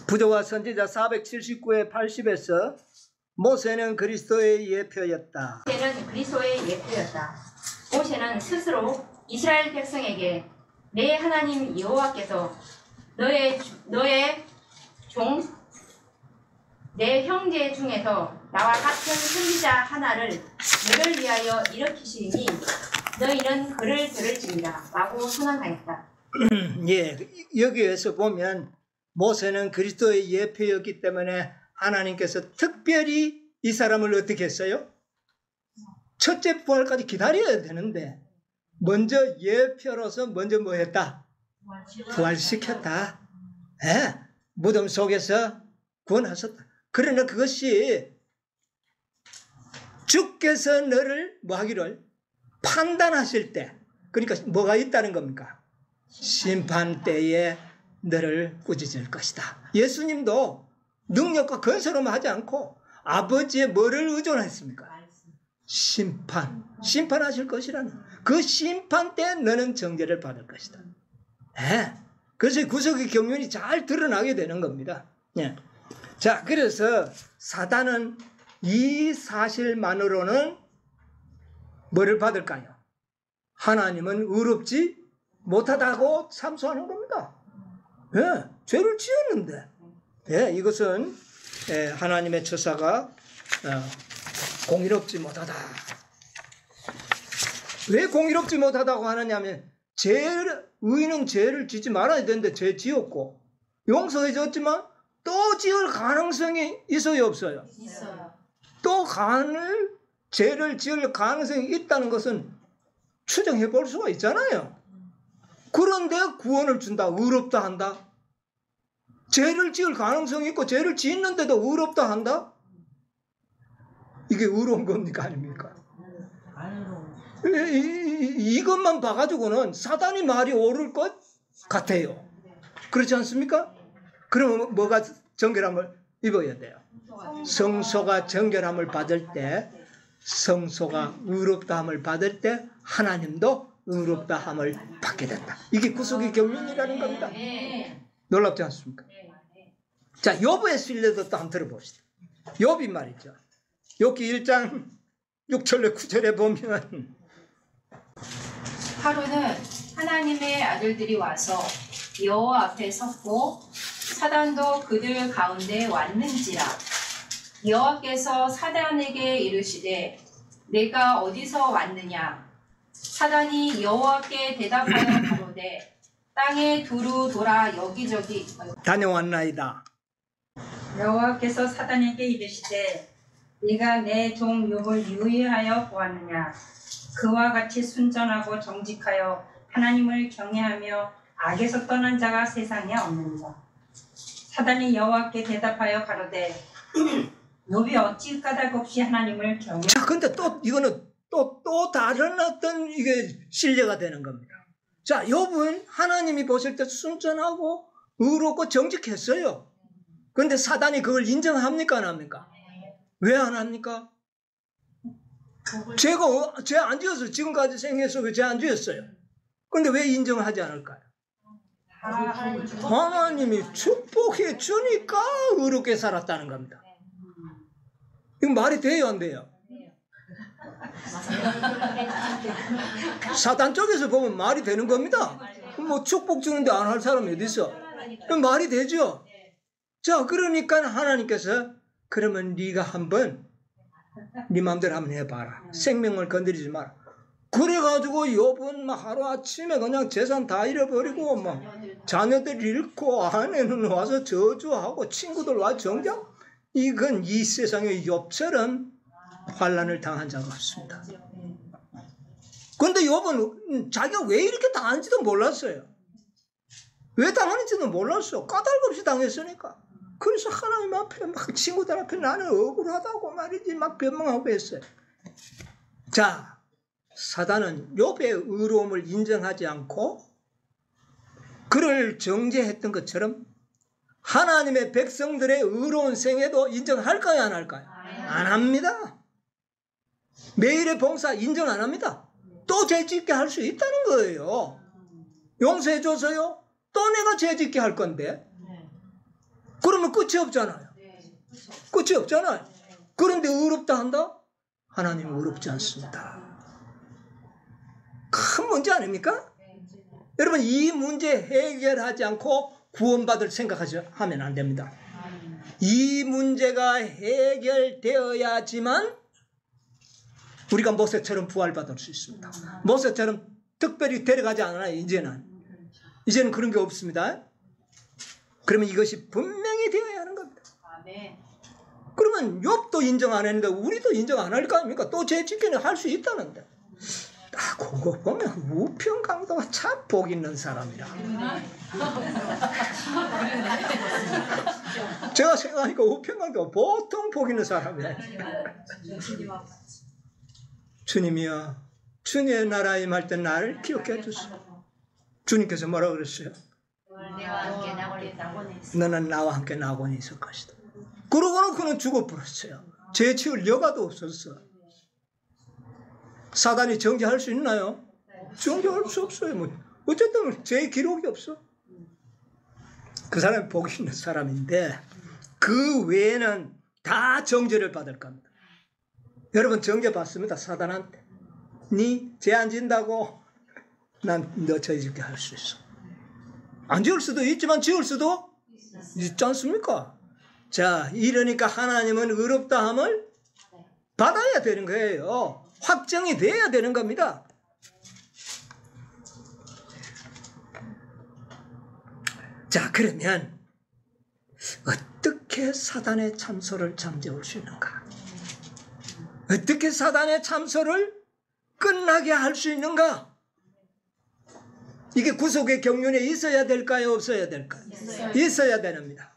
부조와 선지자 479에 80에서 모세는 그리스도의 예표였다. 모세는 그리스도의 예표였다. 모세는 스스로 이스라엘 백성에게 내 하나님 여호와께서 너의 종 내 형제 중에서 나와 같은 선지자 하나를 너를 위하여 일으키시니 너희는 그를 들을지니라 라고 선언하였다. 예, 여기에서 보면 모세는 그리스도의 예표였기 때문에 하나님께서 특별히 이 사람을 어떻게 했어요? 첫째 부활까지 기다려야 되는데 먼저 예표로서 먼저 뭐 했다? 부활시켰다. 예, 무덤 속에서 구원하셨다. 그러나 그것이 주께서 너를 뭐 하기를 판단하실 때, 그러니까 뭐가 있다는 겁니까? 심판 때에 너를 꾸짖을 것이다. 예수님도 능력과 건설로만 하지 않고 아버지의 뭐를 의존했습니까? 심판하실 것이라는 그 심판 때 너는 정죄를 받을 것이다. 네. 그래서 구속의 경륜이 잘 드러나게 되는 겁니다. 네. 자, 그래서 사단은 이 사실만으로는 뭐를 받을까요? 하나님은 의롭지 못하다고 참소하는 겁니다. 예, 죄를 지었는데, 예, 이것은 하나님의 처사가 공의롭지 못하다. 왜 공의롭지 못하다고 하느냐면 의인은 죄를 짓지 말아야 되는데 죄 지었고 용서해 줬지만 또 지을 가능성이 있어요, 없어요? 있어요. 또 죄를 지을 가능성이 있다는 것은 추정해 볼 수가 있잖아요. 그런데 구원을 준다, 의롭다 한다. 죄를 지을 가능성이 있고 죄를 짓는데도 의롭다 한다? 이게 의로운 겁니까, 아닙니까? 이것만 봐가지고는 사단이 말이 옳을 것 같아요. 그렇지 않습니까? 그러면 뭐가 정결함을 입어야 돼요? 성소가 정결함을 받을 때, 성소가 의롭다함을 받을 때 하나님도 의롭다함을 받게 된다. 이게 구속의 경륜이라는 겁니다. 놀랍지 않습니까? 자, 욥의 신뢰도 또 한번 들어봅시다. 욥이 말이죠. 욥기 1장 6절에 9절에 보면 하루는 하나님의 아들들이 와서 여호와 앞에 섰고 사단도 그들 가운데 왔는지라. 여호와께서 사단에게 이르시되 내가 어디서 왔느냐. 사단이 여호와께 대답하여 가로되 땅에 두루 돌아 여기저기 다녀왔나이다. 여호와께서 사단에게 이르시되 네가 내 종 욥을 유의하여 보았느냐. 그와 같이 순전하고 정직하여 하나님을 경외하며 악에서 떠난 자가 세상에 없느니라. 사단이 여호와께 대답하여 가로되 욥이 어찌 까닭없이 하나님을 경외. 자, 근데 또 이거는 또 다른 어떤 이게 신뢰가 되는 겁니다. 자, 욥은 하나님이 보실 때 순전하고 의롭고 정직했어요. 그런데 사단이 그걸 인정합니까, 안 합니까? 왜 안 합니까? 죄 안 지었어요. 지금까지 생애에서 죄 안 지었어요. 그런데 왜 인정하지 않을까요? 하나님이 축복해 주니까 의롭게 살았다는 겁니다. 이거 말이 돼요, 안 돼요? 사단 쪽에서 보면 말이 되는 겁니다. 뭐 축복 주는데 안 할 사람이 어디 있어? 말이 되죠. 자, 그러니까 하나님께서 그러면 네가 한번 네 마음대로 한번 해봐라. 생명을 건드리지 마라. 그래가지고 욥은 막 하루아침에 그냥 재산 다 잃어버리고 막 자녀들 잃고 아내는 와서 저주하고 친구들 와서 정작 이건 이 세상의 욥처럼 환난을 당한 자가 없습니다. 그런데 욥은 자기가 왜 이렇게 당하는지도 몰랐어요. 왜 당하는지도 몰랐어. 까닭없이 당했으니까. 그래서 하나님 앞에 막 친구들 앞에 나는 억울하다고 말이지 막 변명하고 했어요. 자, 사단은 욥의 의로움을 인정하지 않고 그를 정죄했던 것처럼 하나님의 백성들의 의로운 생애도 인정할까요, 안 할까요? 안 합니다. 매일의 봉사 인정 안 합니다. 또 죄짓게 할 수 있다는 거예요. 용서해줘서요. 또 내가 죄짓게 할 건데. 그러면 끝이 없잖아요. 끝이 없잖아요. 그런데 의롭다 한다? 하나님은 의롭지 않습니다. 큰 문제 아닙니까? 여러분, 이 문제 해결하지 않고 구원받을 생각하면 안 됩니다. 이 문제가 해결되어야지만 우리가 모세처럼 부활받을 수 있습니다. 모세처럼 특별히 데려가지 않아요. 이제는 그런 게 없습니다. 그러면 이것이 분명히 되어야 하는 겁니다. 그러면 욥도 인정 안 했는데 우리도 인정 안 할 거 아닙니까? 또 죄 짓기는 할 수 있다는데. 딱 그거 보면 우편 강도가 참 복 있는 사람이라. 제가 생각하니까 우편 강도가 보통 복 있는 사람이라. 주님이여, 주님의 나라에 임할 때 나를 기억해 주시오. 주님께서 뭐라고 그랬어요? 너는 나와 함께 낙원에 있을 것이다. 그러고는 그는 죽어버렸어요. 죄 지을 여가도 없었어. 사단이 정죄할 수 있나요? 정죄할 수 없어요. 뭐 어쨌든 죄의 기록이 없어. 그 사람이 복 있는 사람인데 그 외에는 다 정죄를 받을 겁니다. 여러분 정죄 받습니다. 사단한테. 네 죄 안 진다고 난 너 죄 짓게 할 수 있어. 안 지을 수도 있지만 지을 수도 있지 않습니까? 자, 이러니까 하나님은 의롭다함을 받아야 되는 거예요. 확정이 돼야 되는 겁니다. 자, 그러면 어떻게 사단의 참소를 잠재울 수 있는가? 어떻게 사단의 참소를 끝나게 할 수 있는가? 이게 구속의 경륜에 있어야 될까요? 없어야 될까요? 있어야 됩니다.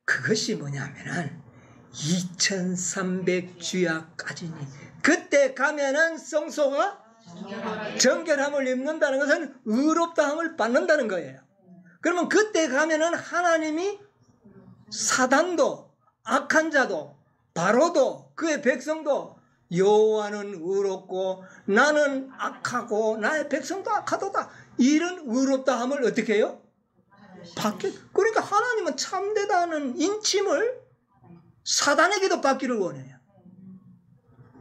그것이 뭐냐면은 2300주야까지니 그때 가면은 성소가 정결함을 입는다는 것은 의롭다함을 받는다는 거예요. 그러면 그때 가면은 하나님이 사단도 악한 자도 바로도 그의 백성도 여호와는 의롭고 나는 악하고 나의 백성도 악하도다 이런 의롭다함을 어떻게 해요? 받게. 그러니까 하나님은 참되다는 인침을 사단에게도 받기를 원해요.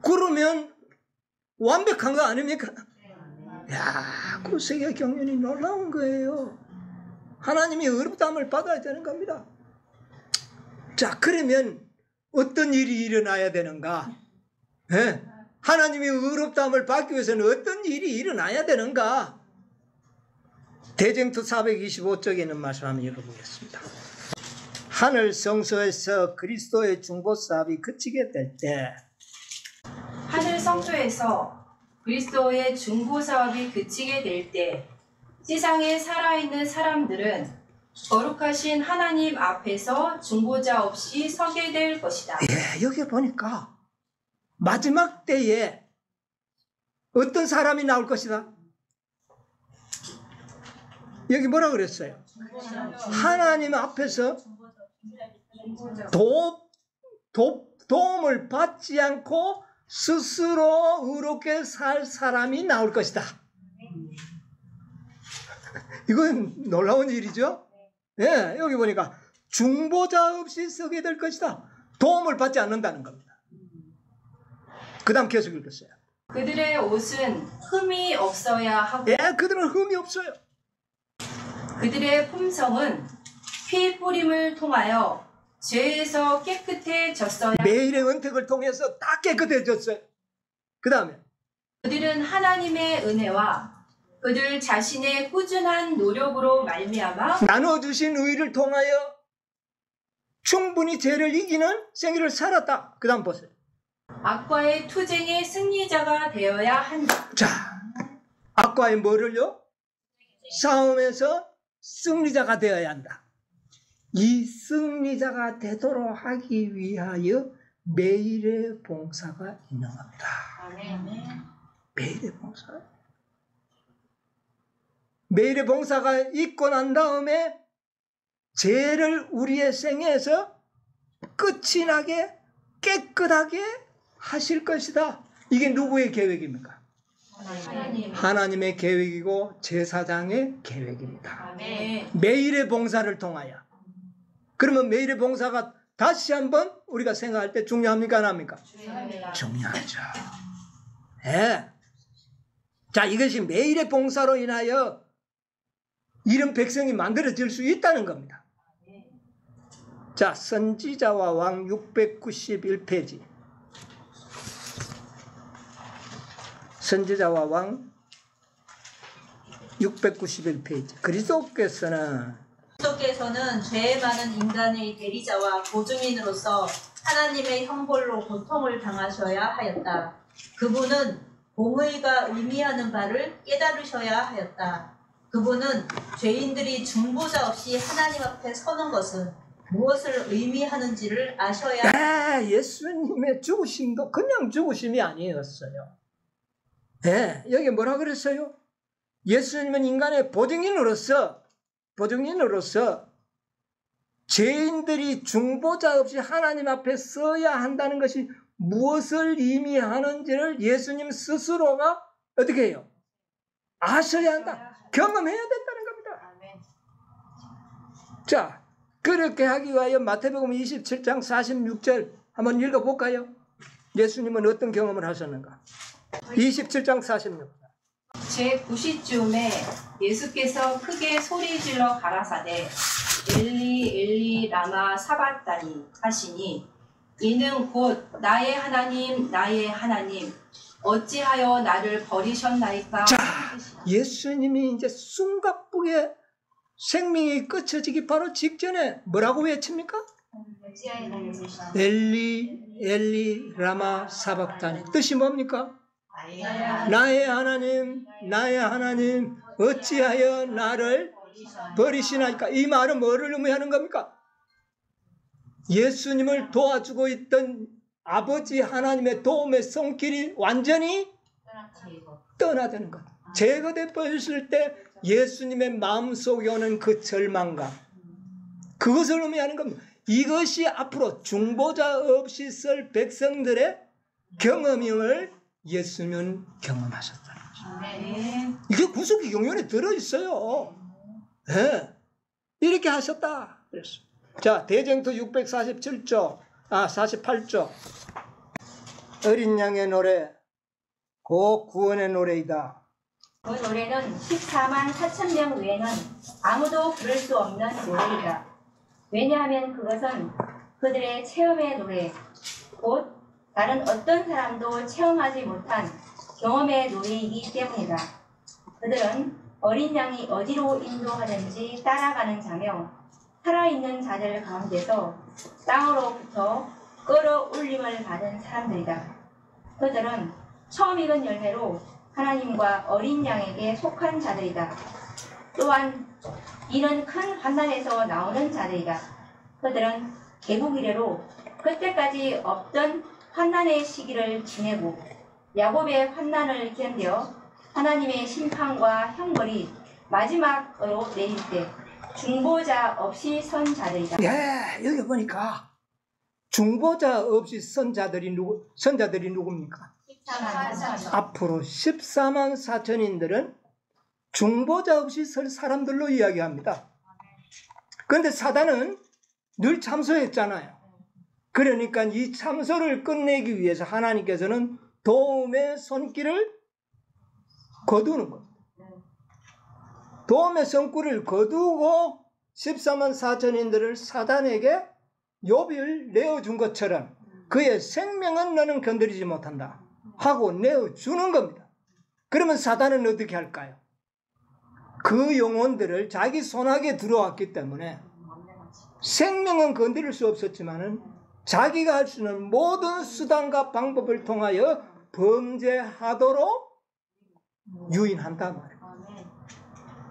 그러면 완벽한 거 아닙니까? 야, 구속의 경륜이 놀라운 거예요. 하나님이 의롭다함을 받아야 되는 겁니다. 자, 그러면 어떤 일이 일어나야 되는가? 네? 하나님이 의롭다함을 받기 위해서는 어떤 일이 일어나야 되는가? 대쟁투 425쪽에 있는 말씀 한번 읽어보겠습니다. 하늘 성소에서 그리스도의 중보사업이 그치게 될 때 하늘 성소에서 그리스도의 중보 사업이 그치게 될 때 세상에 살아있는 사람들은 거룩하신 하나님 앞에서 중보자 없이 서게 될 것이다. 예, 여기 보니까 마지막 때에 어떤 사람이 나올 것이다? 여기 뭐라 그랬어요? 하나님 앞에서 도움을 받지 않고 스스로 의롭게 살 사람이 나올 것이다. 이건 놀라운 일이죠? 예, 여기 보니까 중보자 없이 서게 될 것이다. 도움을 받지 않는다는 겁니다. 그 다음 계속 읽었어요. 그들의 옷은 흠이 없어야 하고 예, 그들은 흠이 없어요. 그들의 품성은 피 뿌림을 통하여 죄에서 깨끗해졌어야 매일의 은택을 통해서 다 깨끗해졌어요. 그 다음에 그들은 하나님의 은혜와 그들 자신의 꾸준한 노력으로 말미암아 나눠주신 의를 통하여 충분히 죄를 이기는 생애를 살았다. 그 다음 보세요. 악과의 투쟁의 승리자가 되어야 한다. 자, 악과의 뭐를요? 싸움에서 승리자가 되어야 한다. 이 승리자가 되도록 하기 위하여 매일의 봉사가 있는 겁니다. 매일의 봉사. 매일의 봉사가 있고 난 다음에 죄를 우리의 생애에서 끝이 나게 깨끗하게 하실 것이다. 이게 누구의 계획입니까? 하나님의 계획이고 제사장의 계획입니다. 매일의 봉사를 통하여. 그러면 매일의 봉사가 다시 한번 우리가 생각할 때 중요합니까? 안 합니까? 중요하죠. 네. 자, 이것이 매일의 봉사로 인하여 이런 백성이 만들어질 수 있다는 겁니다. 자, 선지자와 왕 691페이지. 선지자와 왕 691페이지. 그리스도께서는 죄 많은 인간의 대리자와 보증인으로서 하나님의 형벌로 고통을 당하셔야 하였다. 그분은 공의가 의미하는 바를 깨달으셔야 하였다. 그분은 죄인들이 중보자 없이 하나님 앞에 서는 것은 무엇을 의미하는지를 아셔야 한다. 예수님의 죽으심도 그냥 죽으심이 아니었어요. 네, 여기 뭐라 그랬어요? 예수님은 인간의 보증인으로서 죄인들이 중보자 없이 하나님 앞에 서야 한다는 것이 무엇을 의미하는지를 예수님 스스로가 어떻게 해요? 아셔야 한다. 경험해야 된다는 겁니다. 자, 그렇게 하기 위하여 마태복음 27장 46절 한번 읽어볼까요? 예수님은 어떤 경험을 하셨는가? 27장 46절. 제90쯤에 예수께서 크게 소리질러 가라사대 엘리 엘리 라마 사바다니 하시니 이는 곧 나의 하나님 어찌하여 나를 버리셨나이까. 자, 예수님이 이제 숨가쁘게 생명이 끝쳐지기 바로 직전에 뭐라고 외칩니까? 지하에 다니시죠. 엘리 엘리 라마 사박다니. 뜻이 뭡니까? 나의 하나님 나의 하나님 어찌하여 나를 버리시나이까. 이 말은 뭐를 의미하는 겁니까? 예수님을 도와주고 있던 아버지 하나님의 도움의 손길이 완전히 떠나드는 것. 제거돼 버렸을 때 예수님의 마음속에 오는 그 절망감, 그것을 의미하는 겁니다. 이것이 앞으로 중보자 없이 설 백성들의 경험임을 예수님은 경험하셨다는 거죠. 이게 구속기 경륜에 들어있어요. 네. 이렇게 하셨다 그랬어요. 자, 대쟁투 647조 48조 어린 양의 노래 곧 구원의 노래이다. 그 노래는 14만 4천 명 외에는 아무도 부를 수 없는 노래이다. 왜냐하면 그것은 그들의 체험의 노래, 곧 다른 어떤 사람도 체험하지 못한 경험의 노래이기 때문이다. 그들은 어린 양이 어디로 인도하든지 따라가는 자며 살아있는 자들 가운데서 땅으로부터 끌어올림을 받은 사람들이다. 그들은 처음 익은 열매로 하나님과 어린 양에게 속한 자들이다. 또한 이는 큰 환난에서 나오는 자들이다. 그들은 개국 이래로 그때까지 없던 환난의 시기를 지내고 야곱의 환난을 견뎌 하나님의 심판과 형벌이 마지막으로 내릴 때 중보자 없이 선 자들이다. 예, 여기 보니까 중보자 없이 선자들이 누굽니까? 14만 4천. 앞으로 14만 4천인들은 중보자 없이 설 사람들로 이야기합니다. 그런데 사단은 늘 참소했잖아요. 그러니까 이 참소를 끝내기 위해서 하나님께서는 도움의 손길을 거두는 겁니다. 도움의 손길을 거두고 14만 4천인들을 사단에게 욥을 내어준 것처럼 그의 생명은 너는 건드리지 못한다 하고 내어주는 겁니다. 그러면 사단은 어떻게 할까요? 그 영혼들을 자기 손아귀에 들어왔기 때문에 생명은 건드릴 수 없었지만은 자기가 할 수 있는 모든 수단과 방법을 통하여 범죄하도록 유인한단 말이에요.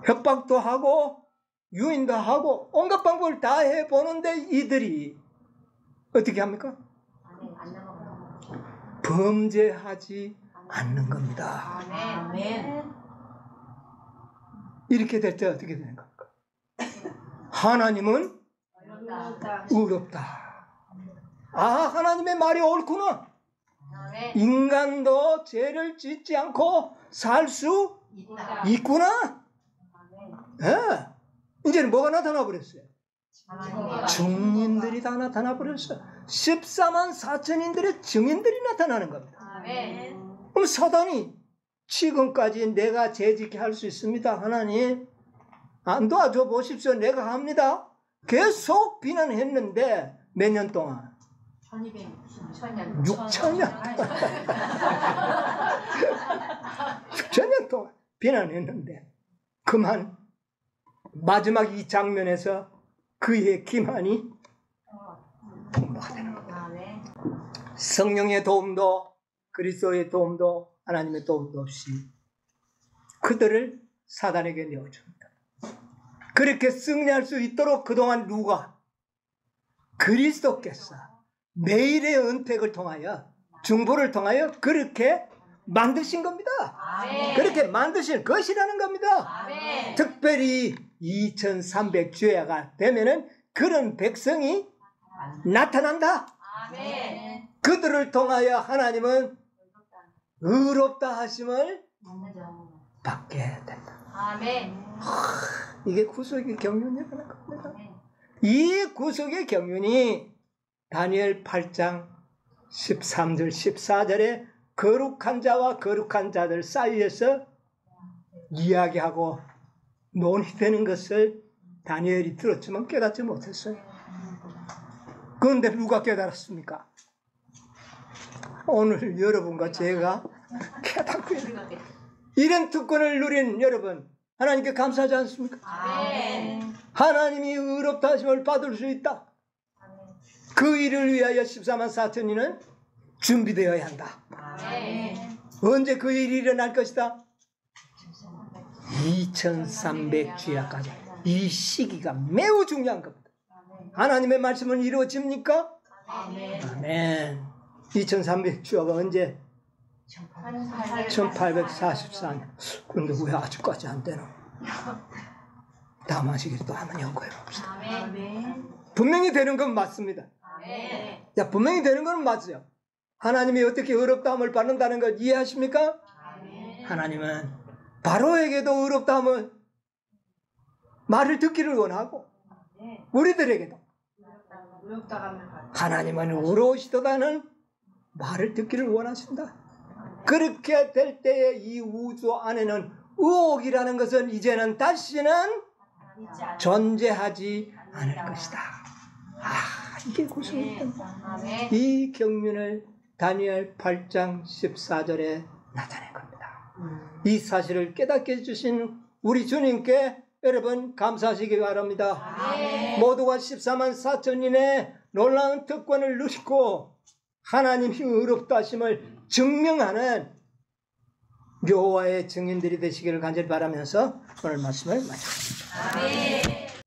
협박도 하고 유인도 하고 온갖 방법을 다 해보는데 이들이 어떻게 합니까? 범죄하지 않는 겁니다. 아멘. 이렇게 될 때 어떻게 되는 겁니까? 하나님은 의롭다. 아, 하나님의 말이 옳구나. 인간도 죄를 짓지 않고 살 수 있구나. 예. 이제는 뭐가 나타나 버렸어요? 증인들이 다 나타나 버렸어요. 14만 4천인들의 증인들이 나타나는 겁니다. 그럼 사단이 지금까지 내가 죄짓게 할 수 있습니다. 하나님 안 도와줘 보십시오. 내가 합니다. 계속 비난했는데 몇 년 동안? 6천년 6천년 동안 비난했는데 그만 마지막 이 장면에서 그의 기만이 통로가 되는 겁니다. 성령의 도움도 그리스도의 도움도 하나님의 도움도 없이 그들을 사단에게 내어줍니다. 그렇게 승리할 수 있도록 그동안 누가? 그리스도께서 매일의 은택을 통하여 중보를 통하여 그렇게 만드신 겁니다. 그렇게 만드신 것이라는 겁니다. 특별히 2300주야가 되면은 그런 백성이 나타난다. 그들을 통하여 하나님은 의롭다 하심을 받게 된다. 이게 구속의 경륜이라는 겁니다. 이 구속의 경륜이 다니엘 8장 13절 14절에 거룩한 자와 거룩한 자들 사이에서 이야기하고 논의되는 것을 다니엘이 들었지만 깨닫지 못했어요. 그런데 누가 깨달았습니까? 오늘 여러분과 제가 깨닫고 있는 이런 특권을 누린 여러분, 하나님께 감사하지 않습니까? 아멘. 하나님이 의롭다 하심을 받을 수 있다. 그 일을 위하여 14만 4천인은 준비되어야 한다. 아멘. 언제 그 일이 일어날 것이다? 2300주야까지. 이 시기가 매우 중요한 겁니다. 하나님의 말씀은 이루어집니까? 아멘. 아멘. 2300주야가 언제? 1844년. 그런데 왜 아직까지 안 되나? 다음 하시기를 또 한번 연구해 봅시다. 아멘. 분명히 되는 건 맞습니다. 아멘. 자, 분명히 되는 건 맞아요. 하나님이 어떻게 의롭다함을 받는다는 걸 이해하십니까? 아멘. 하나님은 바로에게도 의롭다함을 말을 듣기를 원하고 우리들에게도 하나님은 의로우시도다는 말을 듣기를 원하신다. 그렇게 될 때에 이 우주 안에는 의혹이라는 것은 이제는 다시는 존재하지 않을 것이다. 이게 구속입니다. 아멘. 이 경륜을 다니엘 8장 14절에 나타낸 겁니다. 이 사실을 깨닫게 해주신 우리 주님께 여러분 감사하시기 바랍니다. 아멘. 모두가 14만 4천인의 놀라운 특권을 누리고 하나님이 의롭다 하심을 증명하는 여호와의 증인들이 되시기를 간절히 바라면서 오늘 말씀을 마치겠습니다. 아멘.